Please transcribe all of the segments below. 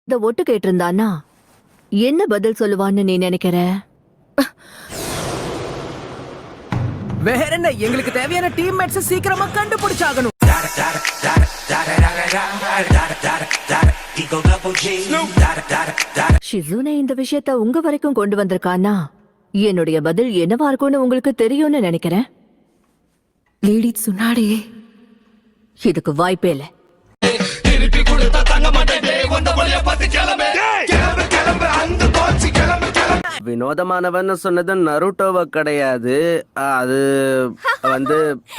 இந்த ஒட்டு கேட்டிருந்தானா என்ன பதில் சொல்லுவான்னு நீ நினைக்கிற? வேற என்ன, எங்களுக்கு தேவையான டீம்மேட்ஸ் சீக்கிரமா கண்டுபிடிச்சாகணும். ஷிசுனே இந்த விஷயத்த உங்க வரைக்கும் கொண்டு வந்திருக்கானா என்னுடைய பதில் என்னவா இருக்கும்னு உங்களுக்கு தெரியும்னு நினைக்கிறேன். லேடி சுன்னாடியே இதுக்கு வாய்ப்பே இல்ல. வினோதமானவன் சொன்னது நருட்டோவ கிடையாது. அது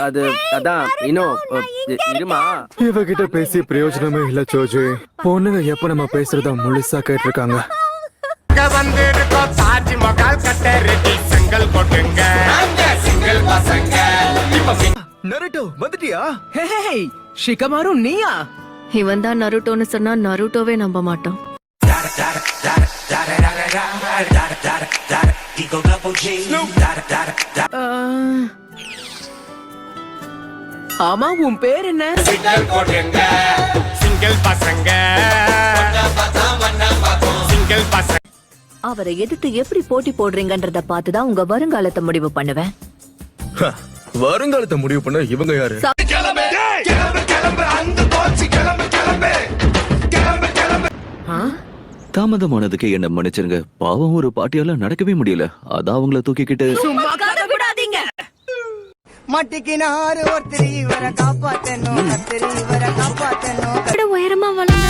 அது அதான் இன்னும் இருமா. இவகிட்ட பேசி பிரயோஜனமே இல்ல சோஜி. பொண்ணுங்க எப்ப நம்ம பேசுறத முழுசா கேட்டிருக்காங்க. நருட்டோ வந்துட்டியா? ஹே ஷிகமாரு நீயா? இவன் தான் நருட்டோன்னு சொன்னா நருட்டோவே நம்ப மாட்டோம். ஆமா, உன் பேர் என்ன? அவரை எதிர்த்து எப்படி போட்டி போடுறீங்கன்றத பார்த்துதான் உங்க வருங்காலத்தை முடிவு பண்ணுவேன். வருங்காலத்தை முடிவு பண்ண இவங்க யாரு? தாமதமானதுக்கு என்ன மன்னிச்சிருங்க. பாவம், ஒரு பாட்டியால நடக்கவே முடியல. அதான் அவங்கள தூக்கிக்கிட்டு மட்டிக்கினாரு ஒருத்தரி வர காப்பாத்தனோ, கத்திரி வர காப்பாத்தனோ. உயரமா வளர்ந்த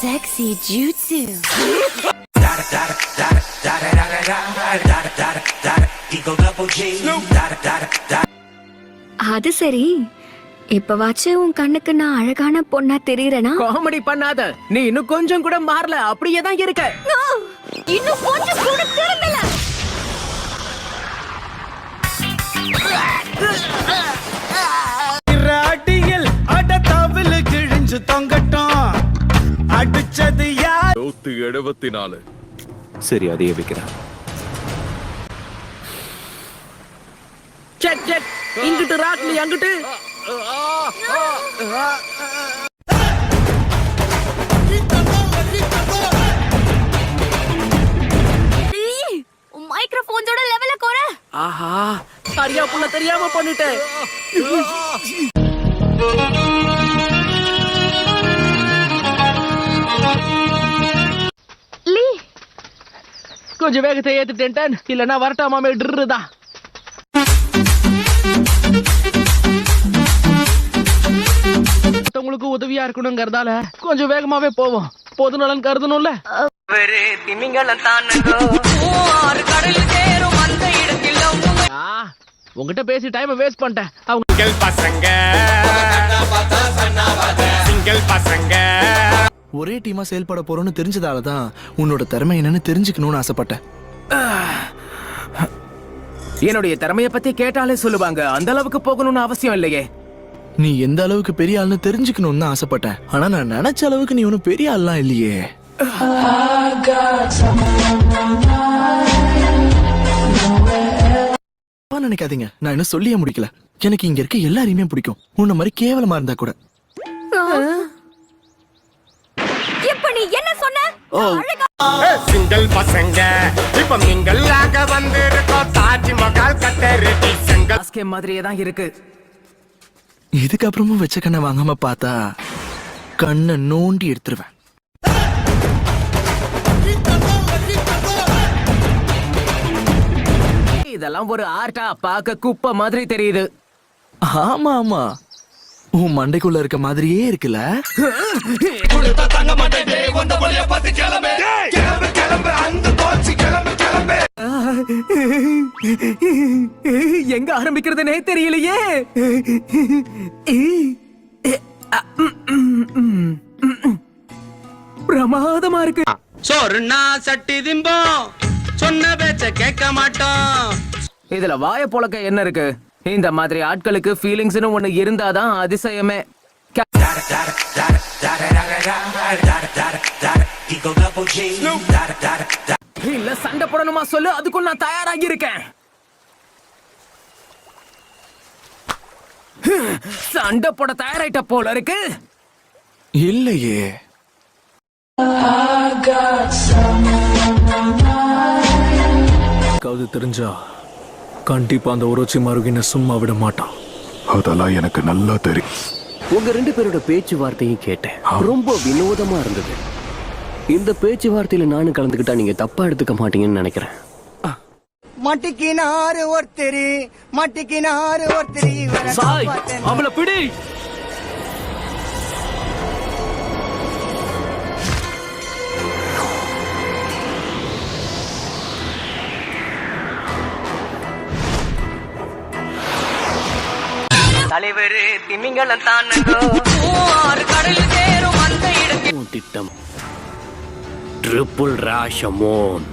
Sexy jutsu. அது சரி, இப்பவாச்சும் உன் கண்ணுக்கு நான் அழகான பொண்ணா தெரியறேனா? காமெடி பண்ணாத. நீ இன்னும் கொஞ்சம் கூட மாறல, அப்படியே தான் இருக்க. இன்னும் கொஞ்சம் கூட திரும்பல. ராட்டியில் அடதாவில் கிழிஞ்சு தொங்கட்டும். அடிச்சது யார்? 174. சரி, அதையே வைக்கிறேன். Check check. இங்கிட்டு ராக்லி, அங்கிட்டு. மைக்ரோஃபோன்ஸோட லெவல குற. ஆஹா, சரியா புள்ள தெரியாம பண்ணிட்டேன். லீ, கொஞ்சம் வேகத்தை ஏத்துட்டேன், இல்லன்னா வரட்டாமாமே ட்ருதான். உங்களுக்கு உதவியா இருக்கணுங்கிறதால கொஞ்சம் வேகமாவே போவோம். பொது நலன் கருதணும்ல. உங்ககிட்ட பேசி டைம் வேஸ்ட் பண்ணிட்டேன். அவங்க பசங்க ஒரே டீமா செயல்பட போறோம்னு தெரிஞ்சதாலதான் உன்னோட திறமை என்னன்னு தெரிஞ்சுக்கணும்னு ஆசைப்பட்டேன். என்னுடைய திறமைய பத்தி கேட்டாலே சொல்லுவாங்க. அந்த அளவுக்கு போகணும்னு அவசியம் இல்லையே. நீ எந்த அளவுக்கு பெரிய ஆள்னு தெரிஞ்சுக்கணும்னு தான் ஆசைப்பட்டேன். ஆனா நான் நினைச்ச அளவுக்கு நீ ஒன்னும் பெரிய ஆள்லாம் இல்லையே. நினைக்காதீங்க, நான் இன்னும் சொல்லியே முடிக்கல. எனக்கு இங்க இருக்க எல்லாரையுமே பிடிக்கும். உன்ன மாதிரி கேவலமா இருந்தா கூட. இப்ப நீ என்ன சொன்ன? சிங்கிள் பசங்க இப்ப நீங்களாக வந்திருக்கோம். தாஜ்மஹால் கட்ட ரெடி. ஆஸ்கே மாதிரியே தான் இருக்கு. இதுக்கப்புறமும் வச்ச கண்ணை வாங்காம பார்த்தா கண்ணை நோண்டி எடுத்துருவேன். இதெல்லாம் ஒரு ஆர்ட்டா? பார்க்க குப்பை மாதிரி தெரியுது. ஆமா ஆமா, உன் மண்டைக்குள்ள இருக்க மாதிரியே இருக்குல்ல. எங்க ஆரம்பிக்கிறதுனே தெரியலையே. பிரமாதமா இருக்கு. சொன்னா சட்டி திம்போம், சொன்ன பேச்ச கேட்க மாட்டோம். இதுல வாய பொழக்க என்ன இருக்கு? இந்த மாதிரி ஆட்களுக்கு ஃபீலிங்ஸ்னு ஒண்ணு இருந்தாதான் அதிசயமே. இல்ல சண்டை போடணுமா சொல்லு, அதுக்கும் நான் தயாராகி இருக்கேன். சண்டை போட தயாராயிட்ட போல இருக்கு. இல்லையே. தெரிஞ்சா கண்டிப்பா அந்த ஒரோச்சி மருகின சும்மா விட மாட்டான். அதெல்லாம் எனக்கு நல்லா தெரியும். உங்க 2 பேரோட பேச்சுவார்த்தையும் கேட்டேன். ரொம்ப வினோதமா இருந்தது. இந்த பேச்சுவார்த்தையில நானும் கலந்துக்கிட்டா நீங்க தப்பா எடுத்துக்க மாட்டீங்கன்னு நினைக்கிறேன். மாட்டிக்கினாரு ஒருத்தரு, மாட்டிக்கினாரு ஒருத்தரு. சாய், அவளை பிடி. தலைவரு திமிங்கலம் தானங்கோ, 6 கடலில் சேரும் அந்த இடத்தில் திட்டம் ட்ரிபிள் ராஷமோன்.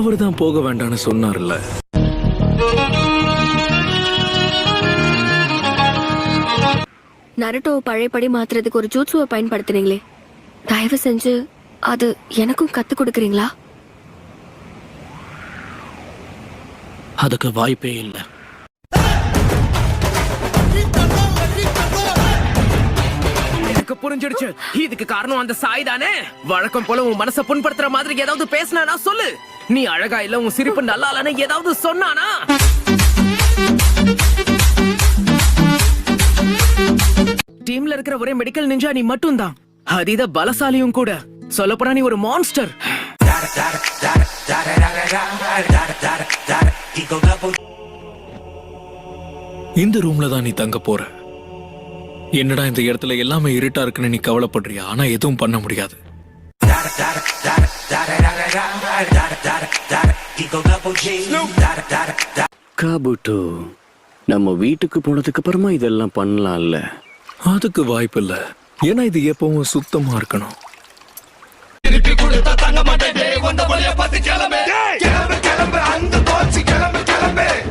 அவர்தான் போக வேண்டாம்னு சொன்னார்ல. நருட்டோ பழையபடி மாத்துறதுக்கு ஒரு ஜூட்சுவை பயன்படுத்துறீங்களே, தயவு செஞ்சு அது எனக்கும் கத்து கொடுக்குறீங்களா? அதுக்கு வாய்ப்பே இல்லை. எனக்கு புரிஞ்சிடுச்சு. இதுக்கு காரணம் அந்த சாய் தானே. வழக்கம் போல உன் மனசை புண்படுத்துற மாதிரி ஏதாவது பேசினானா சொல்லு. நீ அழகா இல்ல, உன் சிரிப்பு நல்லா இல்லன்னு ஏதாவது சொன்னானா? டீம்ல இருக்கிற ஒரே மெடிக்கல் நிஞ்சா நீ மட்டும் தான். அதீத பலசாலியும் கூட. சொல்லப்போனா நீ ஒரு மான்ஸ்டர். இந்த ரூம்ல தான் நீ தங்க போற. என்னடா இந்த இடத்துல எல்லாமே இருட்டா இருக்குன்னு நீ கவலைப்படுறியா? ஆனா எதுவும் பண்ண முடியாது. காபுட்டோ, நம்ம வீட்டுக்கு போனதுக்கு அப்புறமா இதெல்லாம் பண்ணலாம்ல? அதுக்கு வாய்ப்பு இல்ல. ஏன்னா இது எப்பவும் சுத்தமா இருக்கணும்.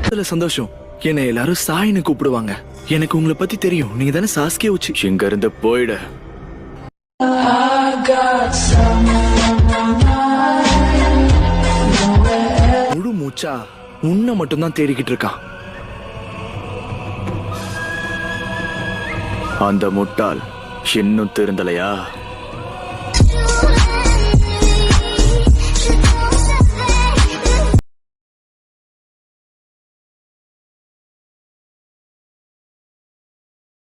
அதுல சந்தோஷம். என்னை எல்லாரும் சாயின்னு கூப்பிடுவாங்க. எனக்கு உங்களை பத்தி தெரியும். நீங்க தானே சாஸ்கே உச்சி. இங்க இருந்து போயிட. முழு மூச்சா உன்னை மட்டும்தான் தேடிக்கிட்டு இருக்கான். அந்த முட்டாள் இன்னும் திருந்தலையா?